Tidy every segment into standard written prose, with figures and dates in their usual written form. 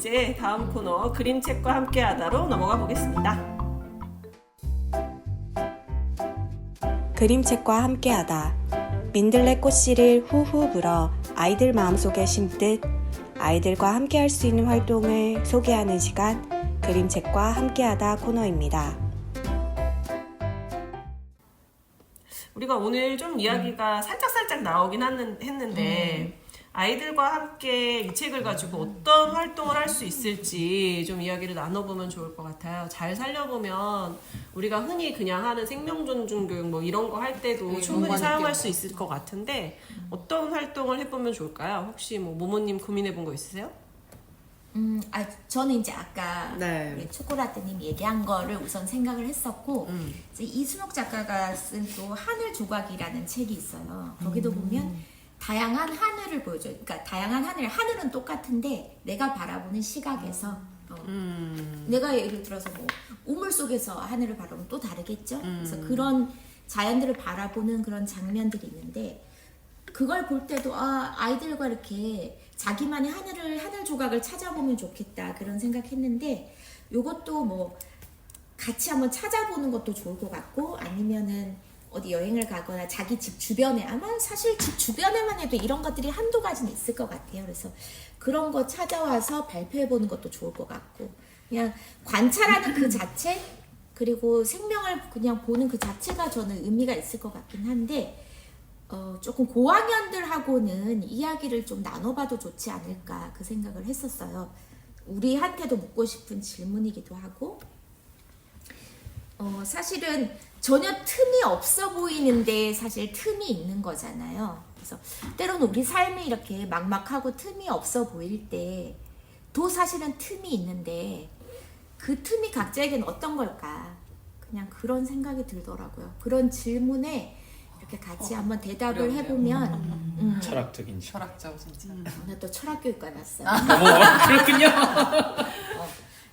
이제 다음 코너 그림책과 함께하다로 넘어가 보겠습니다. 그림책과 함께하다. 민들레 꽃씨를 후후 불어 아이들 마음속에 심듯 아이들과 함께할 수 있는 활동을 소개하는 시간, 그림책과 함께하다 코너입니다. 우리가 오늘 좀 이야기가 살짝살짝 나오긴 했는데 아이들과 함께 이 책을 가지고 어떤 활동을 할 수 있을지 좀 이야기를 나눠보면 좋을 것 같아요. 잘 살려보면 우리가 흔히 그냥 하는 생명존중 교육 뭐 이런 거 할 때도 충분히 사용할 수 있을 것 같은데 어떤 활동을 해보면 좋을까요? 혹시 뭐 모모님 고민해본 거 있으세요? 저는 이제 아까 네. 우리 초콜라떼님 얘기한 거를 우선 생각을 했었고 이제 이순옥 작가가 쓴 또 하늘 조각이라는 책이 있어요. 거기도 보면 다양한 하늘을 보여줘요. 그러니까 다양한 하늘은 똑같은데 내가 바라보는 시각에서 내가 예를 들어서 뭐 우물 속에서 하늘을 바라보면 또 다르겠죠. 그래서 그런 자연들을 바라보는 그런 장면들이 있는데 그걸 볼 때도 아이들과 이렇게 자기만의 하늘 조각을 찾아보면 좋겠다 그런 생각했는데 요것도 뭐 같이 한번 찾아보는 것도 좋을 것 같고 아니면은 어디 여행을 가거나 자기 집 주변에 아마 사실 집 주변에만 해도 이런 것들이 한두 가지는 있을 것 같아요. 그래서 그런 거 찾아와서 발표해보는 것도 좋을 것 같고 그냥 관찰하는 그 자체 그리고 생명을 그냥 보는 그 자체가 저는 의미가 있을 것 같긴 한데 조금 고학년들하고는 이야기를 좀 나눠봐도 좋지 않을까 그 생각을 했었어요. 우리한테도 묻고 싶은 질문이기도 하고 사실은 전혀 틈이 없어 보이는데 사실 틈이 있는 거잖아요. 그래서 때로는 우리 삶이 이렇게 막막하고 틈이 없어 보일 때도 사실은 틈이 있는데 그 틈이 각자에게는 어떤 걸까? 그냥 그런 생각이 들더라고요. 그런 질문에 이렇게 같이 한번 대답을 해보면 철학적인 철학자고 진짜. 오늘 또 철학교육과 났어요. 그렇군요.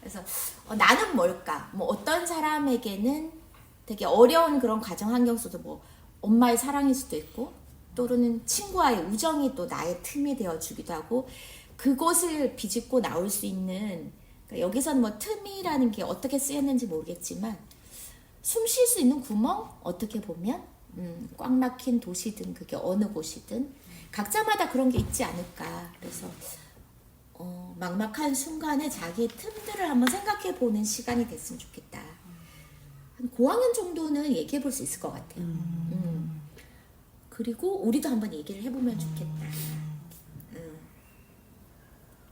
그래서 나는 뭘까? 뭐 어떤 사람에게는 되게 어려운 그런 가정 환경 속도 뭐 엄마의 사랑일 수도 있고 또는 친구와의 우정이 또 나의 틈이 되어주기도 하고 그곳을 비집고 나올 수 있는 그러니까 여기서는 뭐 틈이라는 게 어떻게 쓰였는지 모르겠지만 숨 쉴 수 있는 구멍? 어떻게 보면 꽉 막힌 도시든 그게 어느 곳이든 각자마다 그런 게 있지 않을까. 그래서 막막한 순간에 자기의 틈들을 한번 생각해 보는 시간이 됐으면 좋겠다. 한 고학년 정도는 얘기해 볼 수 있을 것 같아요. 그리고 우리도 한번 얘기를 해보면 좋겠다.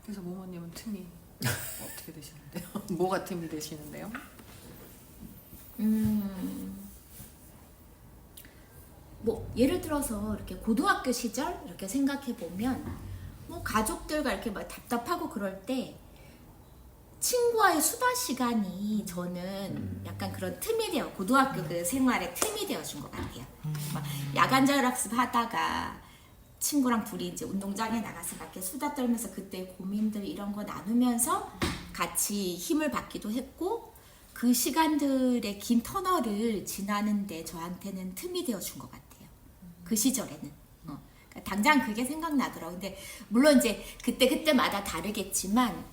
그래서 모모님은 틈이 어떻게 되시는데요? 뭐가 틈이 되시는데요? 뭐 예를 들어서 이렇게 고등학교 시절 이렇게 생각해 보면 뭐 가족들과 이렇게 막 답답하고 그럴 때 친구와의 수다 시간이 저는 약간 그런 틈이 되어 고등학교 그 생활의 틈이 되어준 것 같아요. 막 야간 자율학습 하다가 친구랑 둘이 이제 운동장에 나가서 밖에 수다 떨면서 그때 고민들 이런 거 나누면서 같이 힘을 받기도 했고 그 시간들의 긴 터널을 지나는데 저한테는 틈이 되어준 것 같아요. 그 시절에는. 그러니까 당장 그게 생각나더라고요. 근데 물론 이제 그때마다 다르겠지만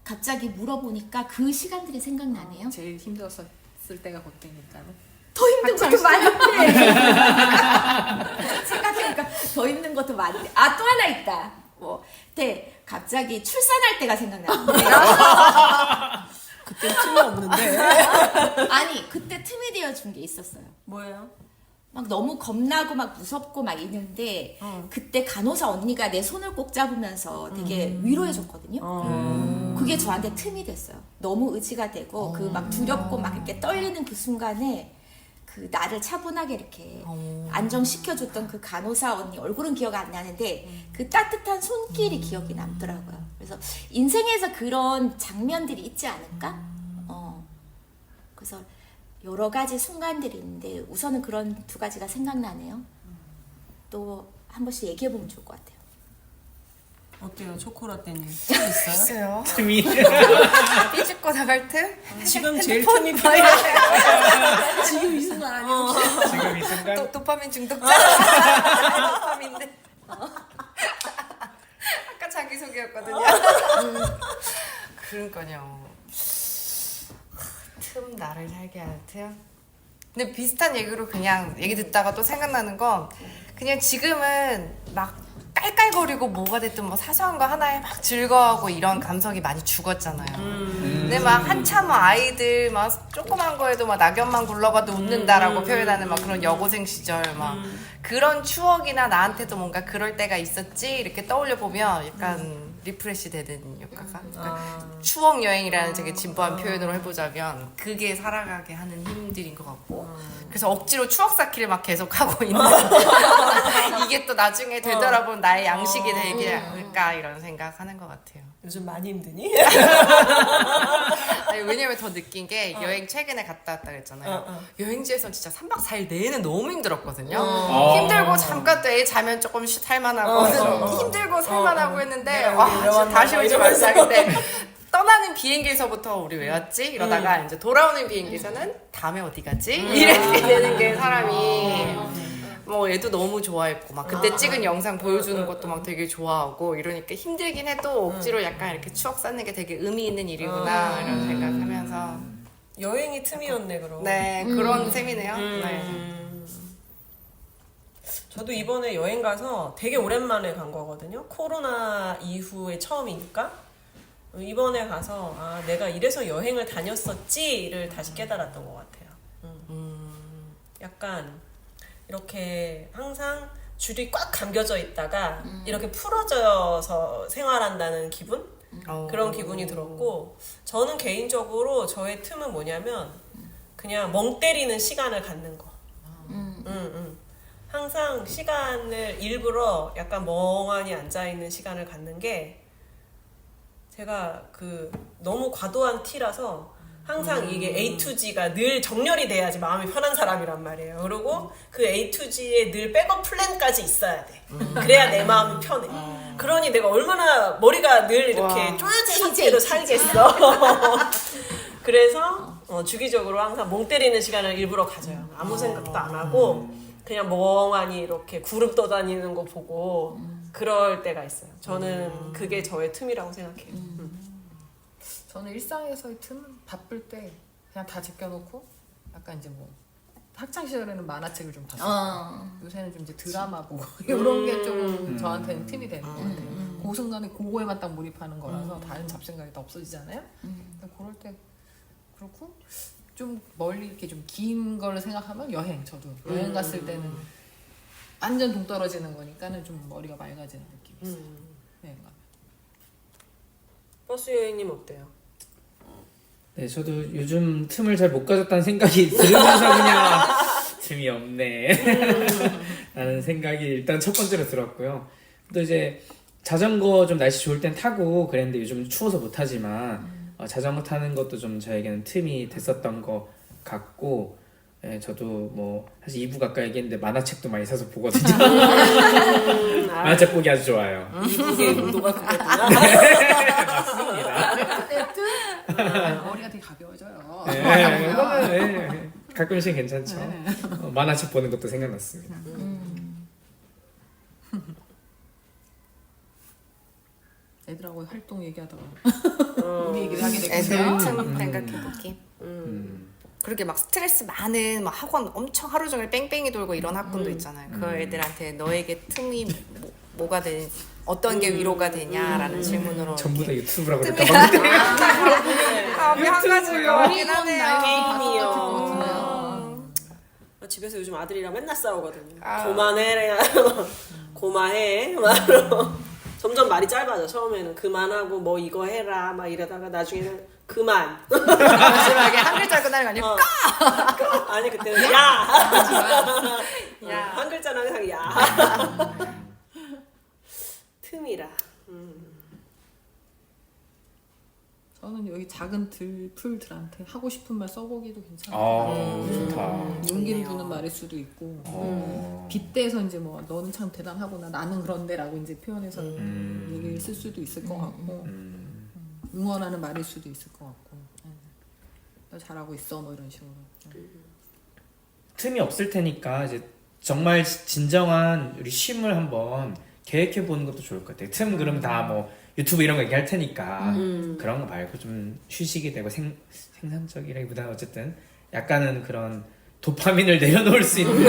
갑자기 물어보니까 그 시간들이 생각나네요. 제일 힘들었을 때가 그때니까는. 더 힘든 것도 많은데 생각해보니까 더 힘든 것도 많은데 또 하나 있다. 그때 갑자기 출산할 때가 생각나는데 그때 틈이 없는데. 아니 그때 틈이 되어준 게 있었어요. 뭐예요? 막 너무 겁나고 막 무섭고 막 있는데 그때 간호사 언니가 내 손을 꼭 잡으면서 되게 위로해줬거든요. 그게 저한테 틈이 됐어요. 너무 의지가 되고 그 막 두렵고 막 이렇게 떨리는 그 순간에 그 나를 차분하게 이렇게 안정시켜줬던 그 간호사 언니 얼굴은 기억 안 나는데 그 따뜻한 손길이 기억이 남더라고요. 그래서 인생에서 그런 장면들이 있지 않을까? 그래서 여러 가지 순간들이 있는데 우선은 그런 두 가지가 생각나네요. 또 한 번씩 얘기해보면 좋을 것 같아요. 어때요? 초콜라떼님 틈 있어요? 있어요. 틈이 삐집고 나갈 때 지금 제일 틈이 필요해. 지금 이 순간 아니에요? 지금 이 순간 도파민 중독자. 도파민데. 아까 자기소개 얘기였거든요. 그러니까요. 틈 나를 살게 하는 틈. 근데 비슷한 얘기로 그냥 얘기 듣다가 또 생각나는 건 그냥 지금은 막 깔깔거리고 뭐가 됐든 뭐 사소한 거 하나에 막 즐거워하고 이런 감성이 많이 죽었잖아요. 근데 막 한참 아이들 막 조그만 거에도 막 낙엽만 굴러가도 웃는다라고 표현하는 막 그런 여고생 시절 막 그런 추억이나 나한테도 뭔가 그럴 때가 있었지 이렇게 떠올려 보면 약간 리프레시 되는 효과가 그러니까 추억 여행이라는 되게 진부한 표현으로 해보자면 그게 살아가게 하는 힘들인 것 같고 그래서 억지로 추억 쌓기를 막 계속 하고 있는 이게 또 나중에 되돌아보면 나의 양식이 되게 할까 이런 생각하는 것 같아요. 요즘 많이 힘드니? 아니, 왜냐면 더 느낀 게 여행 최근에 갔다 왔다 그랬잖아요. 여행지에서 진짜 3박 4일 내내 너무 힘들었거든요. 힘들고 잠깐 또 애 자면 조금 살만하고 힘들고 살만하고 했는데 와 진짜 다시 오지 말자. 근데 떠나는 비행기에서부터 우리 왜 왔지? 이러다가 이제 돌아오는 비행기에서는 다음에 어디 가지? 이렇게 되는 게 사람이 뭐 얘도 너무 좋아했고 막 그때 찍은 영상 보여주는 것도 막 되게 좋아하고 이러니까 힘들긴 해도 억지로 약간 이렇게 추억 쌓는 게 되게 의미 있는 일이구나 이런 생각하면서 여행이 틈이었네 그럼. 네 그런 셈이네요. 네. 저도 이번에 여행 가서 되게 오랜만에 간 거거든요. 코로나 이후에 처음이니까. 이번에 가서 아 내가 이래서 여행을 다녔었지를 다시 깨달았던 것 같아요. 약간 이렇게 항상 줄이 꽉 감겨져 있다가 이렇게 풀어져서 생활한다는 기분? 그런 기분이 들었고 저는 개인적으로 저의 틈은 뭐냐면 그냥 멍 때리는 시간을 갖는 거. 항상 시간을 일부러 약간 멍하니 앉아있는 시간을 갖는 게 제가 그 너무 과도한 T라서 항상 이게 A to G가 늘 정렬이 돼야지 마음이 편한 사람이란 말이에요. 그리고 그 A to G에 늘 백업 플랜까지 있어야 돼. 그래야 내 마음이 편해. 그러니 내가 얼마나 머리가 늘 이렇게 쪼여진 상태로 살겠어. 그래서 주기적으로 항상 멍 때리는 시간을 일부러 가져요. 아무 생각도 안 하고 그냥 멍하니 이렇게 구름 떠다니는 거 보고 그럴 때가 있어요. 저는 그게 저의 틈이라고 생각해요. 저는 일상에서의 틈은 바쁠 때 그냥 다 제껴놓고 약간 이제 뭐 학창 시절에는 만화책을 좀 봤어요. 요새는 좀 이제 드라마 보고 이런 게 조금 저한테는 틈이 되는 것 같아요. 그 순간에 그거에만 딱 몰입하는 거라서 다른 잡생각이 다 없어지잖아요. 근데 그럴 때 그렇고 좀 멀리 이렇게 좀 긴 거를 생각하면 여행 저도 여행 갔을 때는 완전 동떨어지는 거니까는 좀 머리가 맑아지는 느낌이 있어요. 여행 가면. 버스 여행님 어때요? 네, 저도 요즘 틈을 잘 못 가졌다는 생각이 들으면서 그냥 틈이 없네 라는 생각이 일단 첫 번째로 들었고요. 또 이제 자전거 좀 날씨 좋을 땐 타고 그랬는데 요즘 추워서 못 타지만 자전거 타는 것도 좀 저에게는 틈이 됐었던 것 같고 예, 저도 뭐 사실 2부 가까이 얘기했는데 만화책도 많이 사서 보거든요. 만화책 보기 아주 좋아요. 이북의 용도가 그거구나. 맞습니다. 머리가 되게 가벼워져요. 네, 이거는 네, 가끔씩 괜찮죠. 만화책 보는 것도 생각났습니다. 애들하고 활동 얘기하다가 우리 얘기를 하게 애들 됐거든요. 틈 생각해보기. 그렇게 막 스트레스 많은 막 학원 엄청 하루 종일 뺑뺑이 돌고 이런 학군도 있잖아요. 그 애들한테 너에게 틈이 뭐가 되는 어떤 게 위로가 되냐라는 질문으로 전부 다 이렇게 유튜브라고 틈이 그럴까 봐. 답이 한 가지가 없긴 하네요. 게임이요. 집에서 요즘 아들이랑 맨날 싸우거든요. 고만해, 고마해, 막 점점 말이 짧아져. 처음에는 그만하고 뭐 이거 해라 막 이러다가 나중에는 그만. 마지막에 한 글자 끝나는 거 아니에요? 아니 그때는 야. 한 글자는 항상 야. 틈이라. 저는 여기 작은 풀들한테 하고 싶은 말 써보기도 괜찮아요. 좋다. 용기를 주는 말일 수도 있고 빗대서 이제 뭐 너는 참 대단하구나 나는 그런데라고 이제 표현해서 얘기를 쓸 수도 있을 것 같고 응원하는 말일 수도 있을 것 같고 너 잘하고 있어 뭐 이런 식으로. 틈이 없을 테니까 이제 정말 진정한 우리 쉼을 한번 계획해 보는 것도 좋을 것 같아요. 틈 그러면 다 뭐 유튜브 이런 거 얘기할 테니까 그런 거 말고 좀 휴식이 되고 생산적이라기보다는 어쨌든 약간은 그런 도파민을 내려놓을 수 있는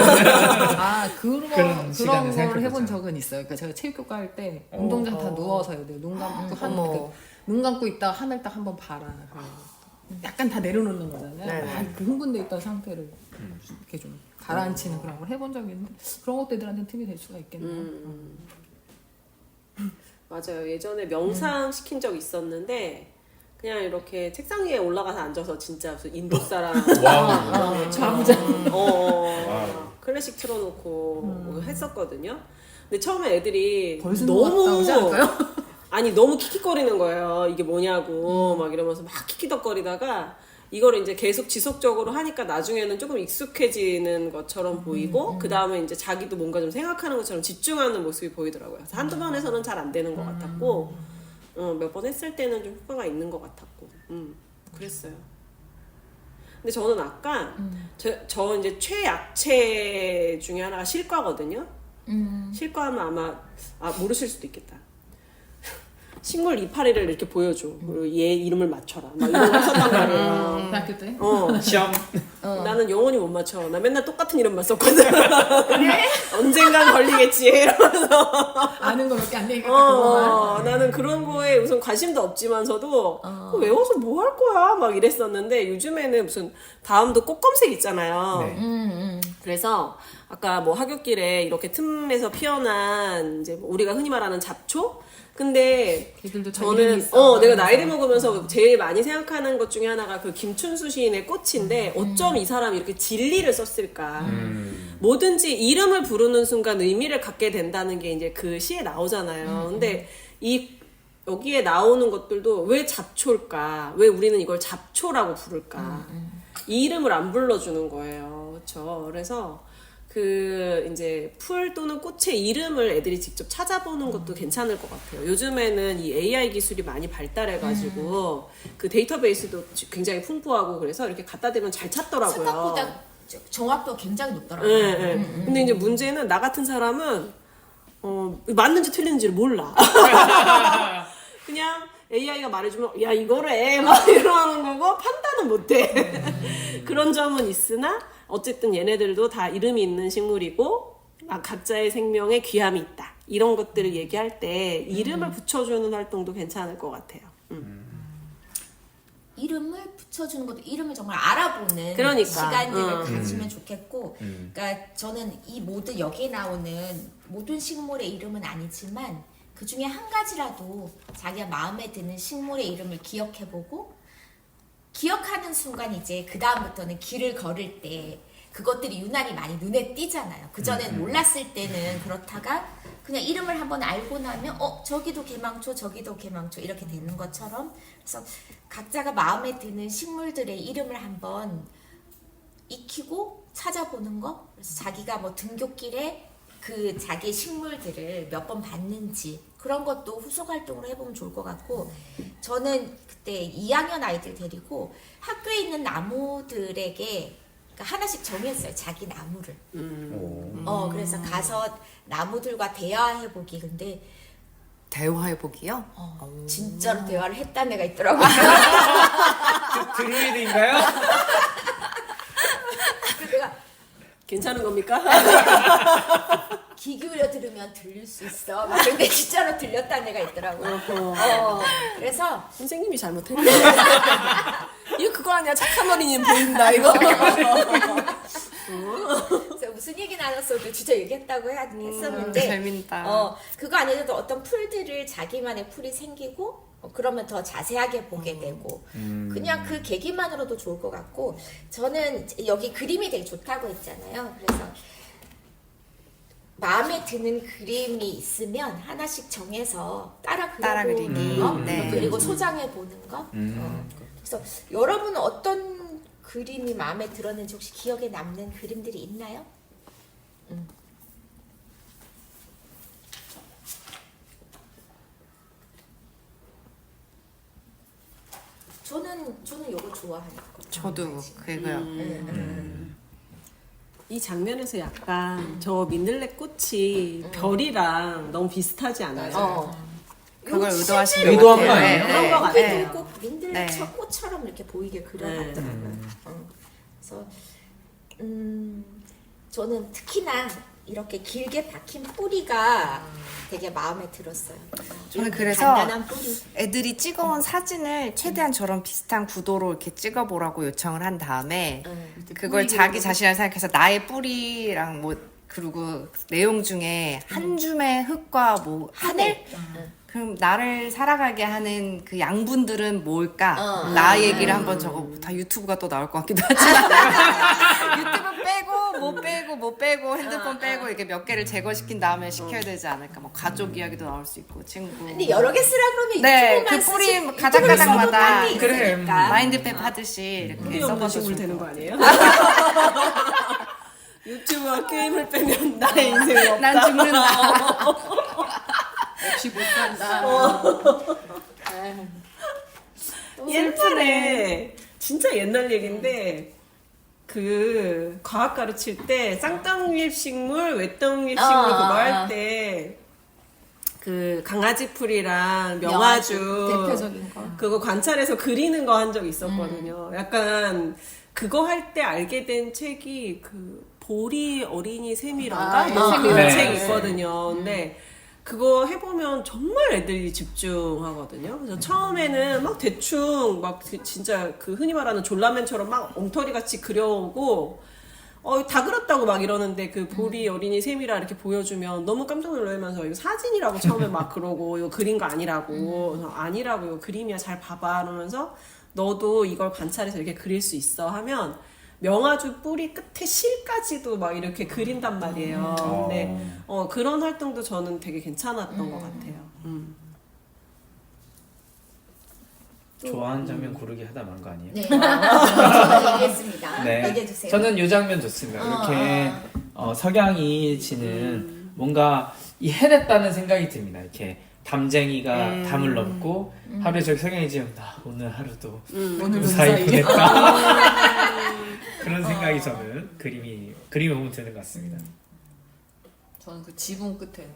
그런 시간을 걸 생각해보자. 해본 적은 있어요. 그러니까 제가 체육교과 할 때 어. 운동장 다 누워서 해야 돼요. 눈 감고 어머. 눈 감고 있다가 하늘 딱 한번 봐라. 약간 다 내려놓는 거잖아요. 네. 그 흥분돼 있던 상태를 이렇게 좀 가라앉히는 그런 걸 해본 적이 있는데 그런 것도 애들한테는 틈이 될 수가 있겠네요. 맞아요. 예전에 명상 시킨 적 있었는데 그냥 이렇게 책상 위에 올라가서 앉아서 진짜 무슨 인도 사람 좌부장. 와우. 클래식 틀어놓고 했었거든요. 근데 처음에 애들이 벌써 나오지 않을까요? 아니 너무 킥킥거리는 거예요. 이게 뭐냐고 막 이러면서 막 킥킥덕거리다가 이거를 이제 계속 지속적으로 하니까 나중에는 조금 익숙해지는 것처럼 보이고 그 다음에 이제 자기도 뭔가 좀 생각하는 것처럼 집중하는 모습이 보이더라고요. 그래서 한두 번에서는 잘 안 되는 것 같았고 몇 번 했을 때는 좀 효과가 있는 것 같았고 그랬어요. 근데 저는 아까 저 이제 최약체 중에 하나가 실과거든요. 실과하면 아마 모르실 수도 있겠다. 식물 이파리를 이렇게 보여줘. 그리고 얘 이름을 맞춰라. 막 이런 거 했었단 말이에요. 대학교 때? 시험 나는 영원히 못 맞춰. 나 맨날 똑같은 이름만 썼거든. 그래? 언젠간 걸리겠지. 이러면서. 아는 거 몇 개 안 되니까 그거만. 나는 그런 거에 우선 관심도 없지만서도 외워서 뭐 할 거야? 막 이랬었는데 요즘에는 무슨 다음도 꽃 검색 있잖아요. 네. 그래서 아까 뭐 하굣길에 이렇게 틈에서 피어난 이제 뭐 우리가 흔히 말하는 잡초? 근데 걔들도 다 이름이 저는 있어. 내가 나이를 먹으면서 제일 많이 생각하는 것 중에 하나가 그 김춘수 시인의 꽃인데 어쩜 이 사람이 이렇게 진리를 썼을까. 뭐든지 이름을 부르는 순간 의미를 갖게 된다는 게 이제 그 시에 나오잖아요. 근데 여기에 나오는 것들도 왜 잡초일까? 왜 우리는 이걸 잡초라고 부를까? 이 이름을 안 불러주는 거예요. 그렇죠? 그래서 이제 풀 또는 꽃의 이름을 애들이 직접 찾아보는 것도 괜찮을 것 같아요. 요즘에는 이 AI 기술이 많이 발달해가지고 그 데이터베이스도 굉장히 풍부하고 그래서 이렇게 갖다 대면 잘 찾더라고요. 생각보다 정확도가 굉장히 높더라고요. 네, 네. 근데 이제 문제는 나 같은 사람은 맞는지 틀리는지를 몰라. 그냥 AI가 말해주면 야 이거래 막 이러는 거고 판단은 못해. 그런 점은 있으나 어쨌든 얘네들도 다 이름이 있는 식물이고 각자의 생명에 귀함이 있다. 이런 것들을 얘기할 때 이름을 붙여주는 활동도 괜찮을 것 같아요. 이름을 붙여주는 것도 이름을 정말 알아보는 그러니까. 시간들을 가지면 좋겠고 그러니까 저는 이 모든 여기에 나오는 모든 식물의 이름은 아니지만 그 중에 한 가지라도 자기가 마음에 드는 식물의 이름을 기억해보고 기억하는 순간 이제 그 다음부터는 길을 걸을 때 그것들이 유난히 많이 눈에 띄잖아요. 그전엔 몰랐을 때는 그렇다가 그냥 이름을 한번 알고 나면 저기도 개망초 저기도 개망초 이렇게 되는 것처럼 그래서 각자가 마음에 드는 식물들의 이름을 한번 익히고 찾아보는 거 그래서 자기가 뭐 등굣길에 그 자기 식물들을 몇 번 봤는지 그런 것도 후속 활동으로 해보면 좋을 것 같고 저는 그때 2학년 아이들 데리고 학교에 있는 나무들에게 그러니까 하나씩 정했어요. 자기 나무를. 그래서 가서 나무들과 대화해보기. 근데 대화해보기요? 진짜로 대화를 했다는 애가 있더라고요. 드루이드인가요? 그래서 내가 괜찮은 겁니까? 귀 기울여 들으면 들릴 수 있어. 막 근데 진짜로 들렸다는 애가 있더라고요. 그래서 선생님이 잘못했네. 이거 그거 아니야. 착한 어린이는 보인다 이거. 그래서 무슨 얘기 나눴어도 진짜 얘기했다고 했었는데 재밌다. 그거 아니어도 어떤 풀들을 자기만의 풀이 생기고 그러면 더 자세하게 보게 되고 그냥 그 계기만으로도 좋을 것 같고 저는 여기 그림이 되게 좋다고 했잖아요. 그래서 마음에 드는 그림이 있으면 하나씩 정해서 따라 그려보는 거 네. 그리고 소장해 보는 거 그래서 여러분은 어떤 그림이 마음에 들었는지 혹시 기억에 남는 그림들이 있나요? 저는 요거 좋아하는 거. 저도 그거요. 이 장면에서 약간 저 민들레 꽃이 별이랑 너무 비슷하지 않아요? 그걸 의도하신 것 의도한 거 같아요. 아니에요? 그런 거 같아요. 네. 꼭 민들레 네. 척꽃처럼 이렇게 보이게 그려놨더라고요. 그래서 저는 특히나 이렇게 길게 박힌 뿌리가 되게 마음에 들었어요. 저는 이렇게 그래서 단단한 뿌리. 애들이 찍어온 사진을 최대한 저런 비슷한 구도로 이렇게 찍어보라고 요청을 한 다음에 그걸 자기 자신을 생각해서 나의 뿌리랑 뭐 그리고 내용 중에 한 줌의 흙과 뭐 하늘? 그럼 나를 살아가게 하는 그 양분들은 뭘까? 나 얘기를 한번 적어. 다 유튜브가 또 나올 것 같기도 하지만 유튜브 빼고 못 빼고 핸드폰 빼고 이렇게 몇 개를 제거시킨 다음에 시켜야 되지 않을까? 뭐 가족 이야기도 나올 수 있고 친구. 근데 여러 개 쓰라 그러면 네, 유튜브만 그 뿌리 쓰지, 가닥가닥마다 유튜브를 써도 그래, 많이 있으니까. 마인드맵 하듯이 이렇게 뿌리 없는 써봐도 식물 좋을 되는 것 거 아니에요? 유튜브와 게임을 빼면 나의 인생이 없다. 난 죽는다. 역시 못 산다. 옛날에 진짜 옛날 얘기인데 그 과학 가르칠 때 쌍떡잎식물, 외떡잎식물 그거 할 때 그 강아지 풀이랑 명아주 대표적인 거. 그거 관찰해서 그리는 거 한 적이 있었거든요. 약간 그거 할 때 알게 된 책이 그 보리 어린이 세미란가? 뭐 그런 네. 책이 있거든요. 근데 그거 해보면 정말 애들이 집중하거든요. 그래서 처음에는 막 대충 막 진짜 그 흔히 말하는 졸라맨처럼 막 엉터리 같이 그려오고 다 그렸다고 막 이러는데 그 보리 어린이 셈이라 이렇게 보여주면 너무 깜짝 놀라면서 이거 사진이라고 처음에 막 그러고 이거 그린 거 아니라고 그래서 아니라고 이거 그림이야 잘 봐봐 이러면서 너도 이걸 관찰해서 이렇게 그릴 수 있어 하면 명아주 뿌리 끝에 실까지도 막 이렇게 그린단 말이에요. 근데 그런 활동도 저는 되게 괜찮았던 것 같아요. 좋아하는 장면 고르기 하다 만 거 아니에요? 네. 저는 얘기했습니다. 네. 얘기해 주세요. 저는 이 장면 좋습니다. 이렇게 석양이 지는 뭔가 이 해냈다는 생각이 듭니다. 이렇게 담쟁이가 담을 넘고 하루에 저기 석양이 지면 나 오늘 하루도 무사히 보냈다. 그런 생각이 저는 그림이 보면 드는 것 같습니다. 저는 그 지붕 끝에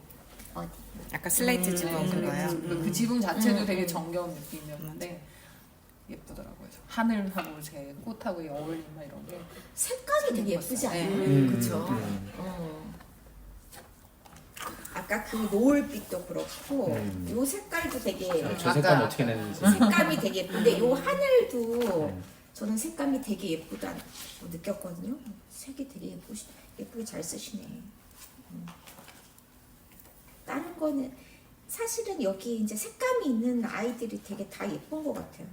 약간 슬레이트 지붕 그거요. 그 지붕 자체도 되게 정겨운 느낌이었는데 예쁘더라고요. 하늘하고 제 꽃하고 어울리나 이런 게 색감이 되게 예쁘지 않아요? 그쵸? 아까 그 노을빛도 그렇고 요 색깔도 되게 저 색감 어떻게 내는지. 색감이 되게 예쁜데 요 하늘도 저는 색감이 되게 예쁘다 느꼈거든요. 색이 되게 예쁘게 잘 쓰시네. 다른 거는 사실은 여기 이제 색감이 있는 아이들이 되게 다 예쁜 것 같아요.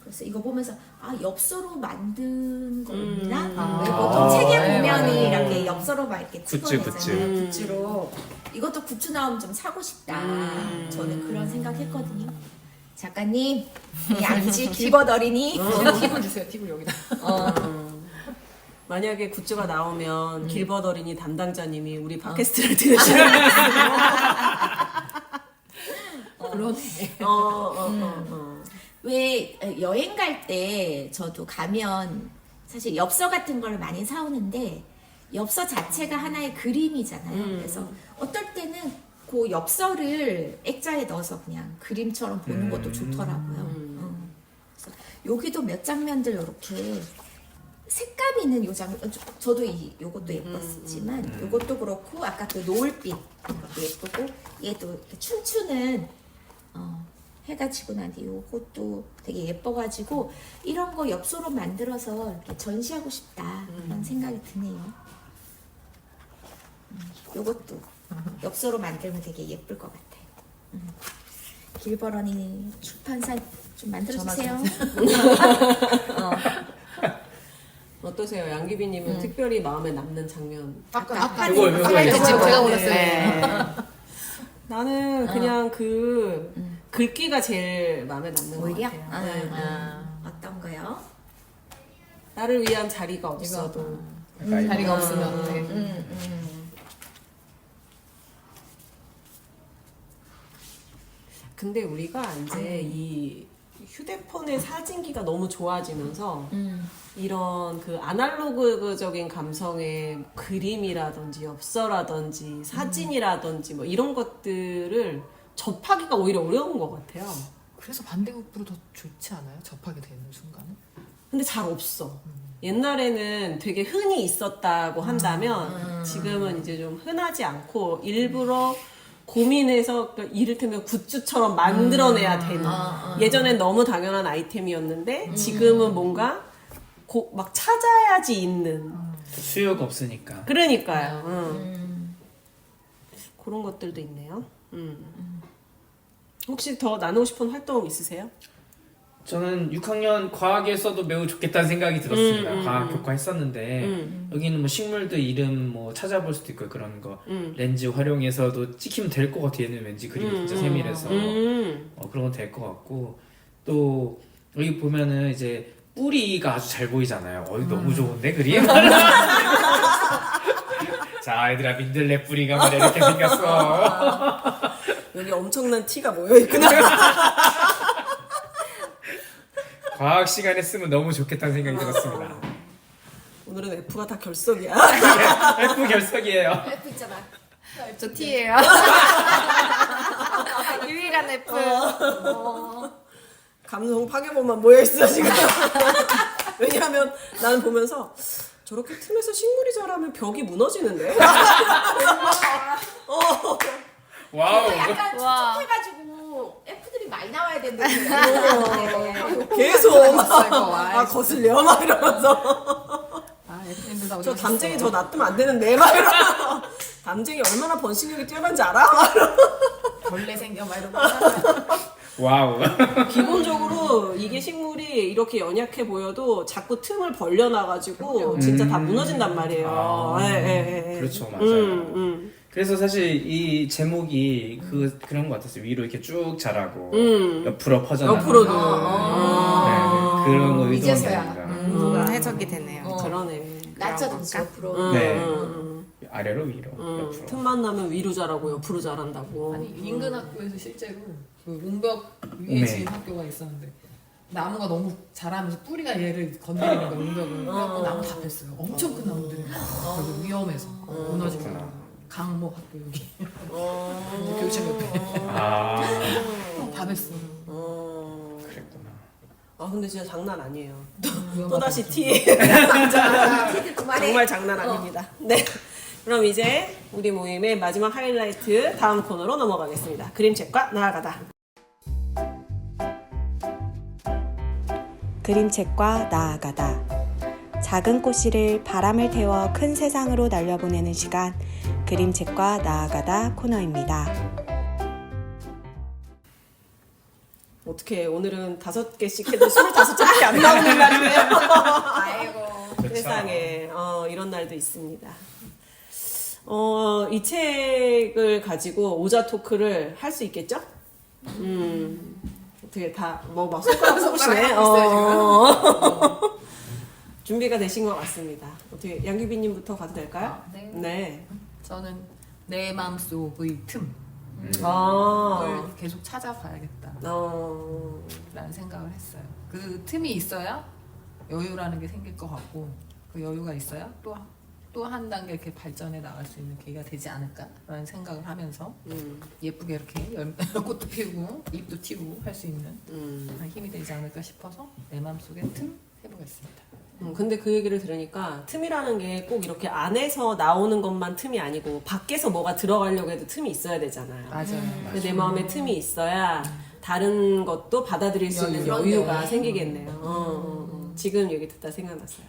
그래서 이거 보면서 엽서로 만든 거구나. 왜 보통 책에 보면은 이렇게 엽서로 막 이렇게 찍어내잖아요. 굿즈로. 이것도 굿즈 나오면 좀 사고 싶다. 저는 그런 생각했거든요. 작가님, 이 아니지 길벗 어린이. 팁을 주세요. 팁을 여기다. 만약에 굿즈가 나오면 길벗 어린이 담당자님이 우리 팟캐스트를 들으시면 그러네. 왜 여행 갈 때 저도 가면 사실 엽서 같은 걸 많이 사오는데 엽서 자체가 하나의 그림이잖아요. 그래서 어떨 때는 그 엽서를 액자에 넣어서 그냥 그림처럼 보는 것도 좋더라고요. 그래서 여기도 몇 장면들 이렇게 색감 있는 요 장면, 저도 요것도 예뻤지만 요것도 그렇고 아까 그 노을빛 이것도 예쁘고 얘도 이렇게 춤추는 해가 지고 난 뒤에 요것도 되게 예뻐가지고 이런 거 엽서로 만들어서 이렇게 전시하고 싶다 그런 생각이 드네요. 요것도 엽서로 만들면 되게 예쁠 것 같아요. 길버러니 출판사 좀 만들어주세요. 어떠세요? 양귀비님은 특별히 마음에 남는 장면? 아까 이거 지금 제가 골랐어요. 네. 나는 그냥 그 글귀가 제일 마음에 남는 것 오히려? 같아요. 어떤 거요? 나를 위한 자리가 없어도 자리가 없으면 네. 근데 우리가 이제 이 휴대폰의 사진기가 너무 좋아지면서 이런 그 아날로그적인 감성의 그림이라든지 엽서라든지 사진이라든지 뭐 이런 것들을 접하기가 오히려 어려운 것 같아요. 그래서 반대급부로 더 좋지 않아요? 접하게 되는 순간은? 근데 잘 없어. 옛날에는 되게 흔히 있었다고 한다면 지금은 이제 좀 흔하지 않고 일부러 고민해서 이를테면 굿즈처럼 만들어내야 되는 예전엔 너무 당연한 아이템이었는데 지금은 뭔가 막 찾아야지 있는 수요가 없으니까. 그러니까요. 그런 것들도 있네요. 혹시 더 나누고 싶은 활동 있으세요? 저는 6학년 과학에서도 매우 좋겠다는 생각이 들었습니다. 과학 교과 했었는데 여기는 뭐 식물들 이름 뭐 찾아볼 수도 있고 그런 거 렌즈 활용해서도 찍히면 될 것 같아요. 얘는 왠지 그림이 진짜 세밀해서 그런 건 될 것 같고 또 여기 보면은 이제 뿌리가 아주 잘 보이잖아요. 너무 좋은데 그림? 자 얘들아 민들레 뿌리가 말이야 이렇게 생겼어. 여기 엄청난 티가 모여있구나. 과학 시간에 쓰면 너무 좋겠다는 생각이 들었습니다. 오늘은 F가 다 결석이야. F 결석이에요. F 있잖아. 저 T예요. 유일한 F. 감성 파괴본만 모여있어 지금. 왜냐하면 나는 보면서 저렇게 틈에서 식물이 자라면 벽이 무너지는데? 와우. 약간 와. 촉촉해가지고 F들이 많이 나와야 된다. 계속 막 와, 거슬려 막 이러면서 FM들 다 어디 저 갔어? 담쟁이 더 놔두면 안 되는데 막 이러면서 담쟁이 얼마나 번식력이 뛰어난지 알아? 막 이러면서. 벌레 생겨 막 이러고 와우. 기본적으로 이게 식물이 이렇게 연약해 보여도 자꾸 틈을 벌려놔가지고 진짜 다 무너진단 말이에요. 아, 예, 예, 예. 그렇죠, 맞아요. 그래서 사실 이 제목이 그런 것 같았어요. 위로 이렇게 쭉 자라고 옆으로 퍼져나가고 옆으로도. 네, 그런 거 의도한 게 이제서야. 아닌가. 해석이 되네요. 그러네. 낮춰졌어 옆으로. 네. 아래로 위로 옆으로. 틈만 나면 위로 자라고 옆으로 자란다고. 아니 인근 학교에서 실제로 그 웅벽 위에 네. 지은 학교가 있었는데 나무가 너무 자라면서 뿌리가 얘를 건드리는 거야 웅벽을. 그래갖고 나무 다 뺐어요. 엄청 큰 나무들이 그래서 위험해서 무너지고 강모 학교 여기 교육청 옆에 아 다 뺐어. 그랬구나. 아 근데 진짜 장난 아니에요. 위험하다. 또 다시 T. 티들 그만해. 정말 장난 아닙니다. 네. 그럼 이제 우리 모임의 마지막 하이라이트 다음 코너로 넘어가겠습니다. 그림책과 나아가다. 그림책과 나아가다. 작은 꽃씨를 바람을 태워 큰 세상으로 날려보내는 시간, 그림책과 나아가다 코너입니다. 어떻게 오늘은 5개씩 해도 25장밖에 안 나오는 날이네요. 아이고. 그렇죠. 세상에 이런 날도 있습니다. 이 책을 가지고 오자 토크를 할 수 있겠죠? 어떻게 다 뭐 막 손가락 써보시네. 준비가 되신 것 같습니다. 어떻게 양규빈님부터 가도 될까요? 네. 네. 저는 내 마음속의 틈을 아. 계속 찾아봐야겠다 라는 생각을 했어요. 그 틈이 있어야 여유라는 게 생길 것 같고 그 여유가 있어야 또 한 단계 이렇게 발전해 나갈 수 있는 계기가 되지 않을까라는 생각을 하면서 예쁘게 이렇게 꽃도 피우고 잎도 튀고 할 수 있는 힘이 되지 않을까 싶어서 내 마음속의 틈 해보겠습니다. 근데 그 얘기를 들으니까 틈이라는 게 꼭 이렇게 안에서 나오는 것만 틈이 아니고 밖에서 뭐가 들어가려고 해도 틈이 있어야 되잖아요. 맞아요. 근데 내 마음에 틈이 있어야 다른 것도 받아들일 수 있는 여유가 생기겠네요. 지금 얘기 듣다 생각났어요.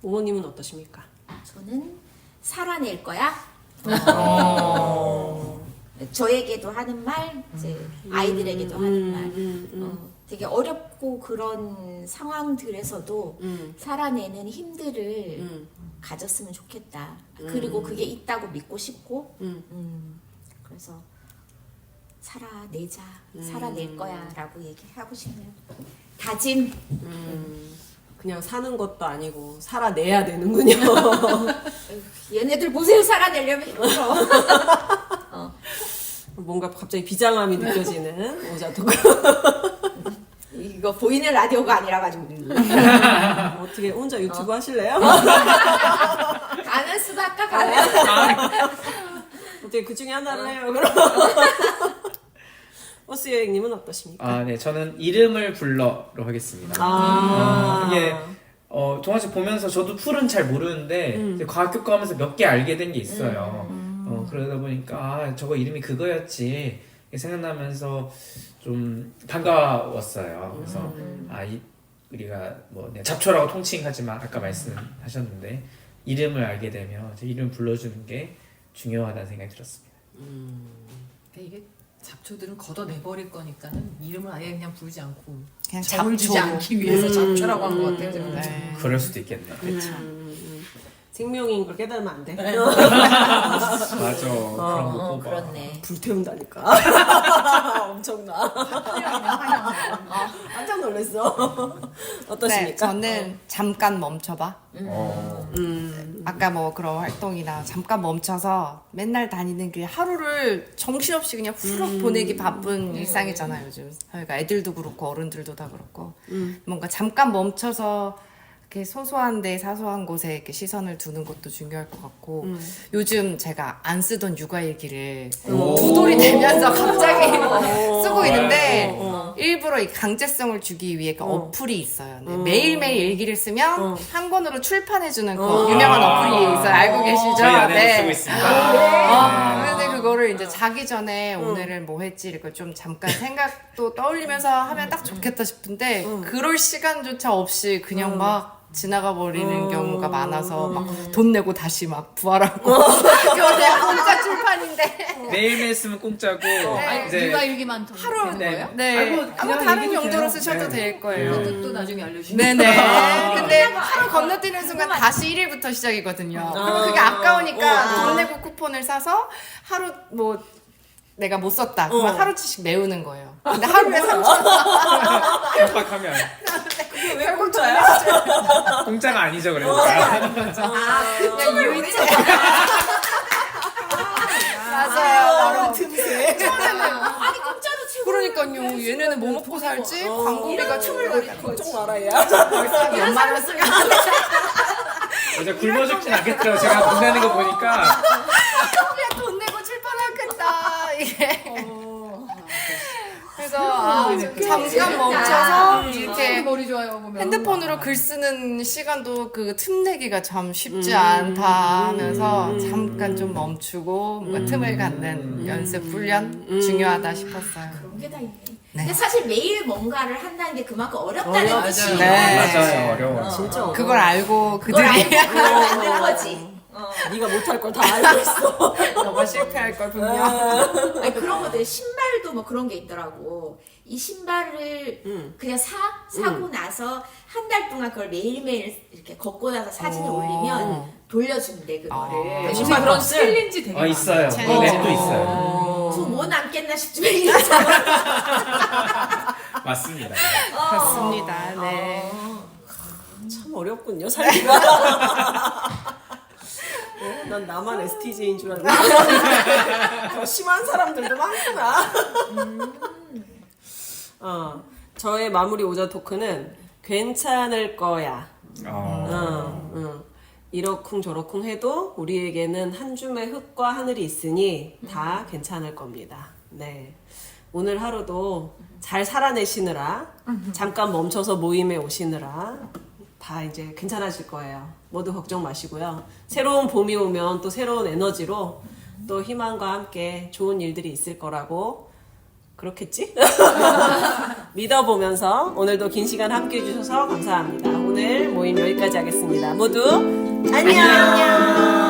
모모님은 어떠십니까? 저는 살아낼 거야. 저에게도 하는 말, 이제 아이들에게도 하는 말. 되게 어렵고 그런 상황들에서도 살아내는 힘들을 가졌으면 좋겠다. 그리고 그게 있다고 믿고 싶고, 그래서 살아내자, 살아낼 거야라고 얘기하고 싶네요. 다짐. 그냥 사는 것도 아니고 살아내야 되는군요. 얘네들 보세요, 살아내려면 힘들어. 뭔가 갑자기 비장함이 느껴지는 오자 토크. 이거 보이는 라디오가 아니라 가지고 어떻게 혼자 유튜브 하실래요? 가는 수도 아까 가는. 어떻게 그 중에 하나를 해요, 그럼? 버스 여행님은 어떠십니까? 아, 네, 저는 이름을 불러로 하겠습니다. 이게 동화책 보면서 저도 풀은 잘 모르는데 이제 과학교과 하면서 몇 개 알게 된 게 있어요. 그러다 보니까 아, 저거 이름이 그거였지 이렇게 생각나면서 좀 반가웠어요. 그래서 우리가 뭐 잡초라고 통칭하지만 아까 말씀하셨는데 이름을 알게 되면 이름 불러주는 게 중요하다는 생각이 들었습니다. 근데 이게 잡초들은 걷어내버릴 거니까는 이름을 아예 그냥 부르지 않고 그냥 점을 주지 잡초. 않기 위해서 잡초라고 한 것 같아요. 제가. 네. 그럴 수도 있겠네요. 생명인 걸 깨달으면 안 돼. 맞아. 그런 거 뽑아. 그렇네. 불태운다니까. 엄청나. 깜짝 놀랐어. 네, 어떠십니까? 저는 잠깐 멈춰봐. 어. 아까 뭐 그런 활동이나 잠깐 멈춰서 맨날 다니는 그 하루를 정신없이 그냥 후룩 보내기 바쁜 일상이잖아요, 요즘. 그러니까 애들도 그렇고 어른들도 다 그렇고. 뭔가 잠깐 멈춰서 이렇게 소소한데 사소한 곳에 이렇게 시선을 두는 것도 중요할 것 같고 요즘 제가 안 쓰던 육아일기를 두 돌이 되면서 갑자기 쓰고 있는데 일부러 이 강제성을 주기 위해 그 어플이 있어요. 네, 매일매일 일기를 쓰면 한 권으로 출판해주는 그 유명한 어플이 있어요. 알고 계시죠? 저희 아내도 쓰고 있습니다. 근데 그거를 이제 자기 전에 오늘은 뭐 했지 이걸 좀 잠깐 생각도 떠올리면서 하면 딱 좋겠다 싶은데 그럴 시간조차 없이 그냥 막 지나가 버리는 경우가 많아서 막 돈 내고 다시 막 부활하고 그거 내가 공짜 출판인데 매일매일 쓰면 공짜고 이제 육아일기만 하루 네. 거예요? 네 뭐 그냥 다른 얘기도 용도로 돼요. 쓰셔도 네. 될 거예요. 그것도 나중에 알려주세요. 네네. 근데 하루 건너뛰는 순간 다시 1일부터 시작이거든요. 그럼 그게 아까우니까 돈 내고 쿠폰을 사서 하루 뭐 내가 못 썼다. 그러면 하루치씩 메우는 거예요. 근데 하루에 3,000원. 협박하면 그게 왜 공짜야? 공짜가 아니죠, 그러니까. 그냥 유인책. 맞아요. 틈새. 아니 공짜로 치고. 그러니까요. 얘네는 뭐 먹고 살지? 광고비가 걱정 마라, 야. 몇만 원 쓰면 이제 굶어 죽진 않겠더라고. 제가 돈 내는 거 보니까. 그냥 돈 내고 출판하겠다. 이게. 그래서 잠깐 멈춰서 이렇게 머리 좋아요 보면. 핸드폰으로 글 쓰는 시간도 그 틈내기가 참 쉽지 않다 하면서 잠깐 좀 멈추고 뭔가 틈을 갖는 연습 훈련 중요하다 싶었어요. 그런 게 다 있네. 근데 사실 매일 뭔가를 한다는 게 그만큼 어렵다는 어려워요. 뜻이에요. 네. 맞아요, 어려워. 진짜 어려워. 그걸 알고 그걸 그들이 알고 만든 거지. 네가 못할 걸 다 알고 있어. 너가 실패할 걸 분명. 아니, 그런 것들 신발도 뭐 그런 게 있더라고. 이 신발을 그냥 사고 나서 한 달 동안 그걸 매일매일 이렇게 걷고 나서 사진을 올리면 돌려준대 그거를. 신발 그런 값을? 챌린지 되게 있어요. 앱도 있어요. 뭐 남겠나 싶지만 이러잖아. 맞습니다. 그렇습니다. 네. 참 어렵군요, 살기가. 난 나만 STJ인 줄 알았는데 더 심한 사람들도 많구나. 저의 마무리 오자 토크는 괜찮을 거야. 이러쿵 저러쿵 해도 우리에게는 한 줌의 흙과 하늘이 있으니 다 괜찮을 겁니다. 네. 오늘 하루도 잘 살아내시느라 잠깐 멈춰서 모임에 오시느라 다 이제 괜찮아질 거예요. 모두 걱정 마시고요. 새로운 봄이 오면 또 새로운 에너지로 또 희망과 함께 좋은 일들이 있을 거라고 그렇겠지? 믿어보면서 오늘도 긴 시간 함께 해주셔서 감사합니다. 오늘 모임 여기까지 하겠습니다. 모두 안녕!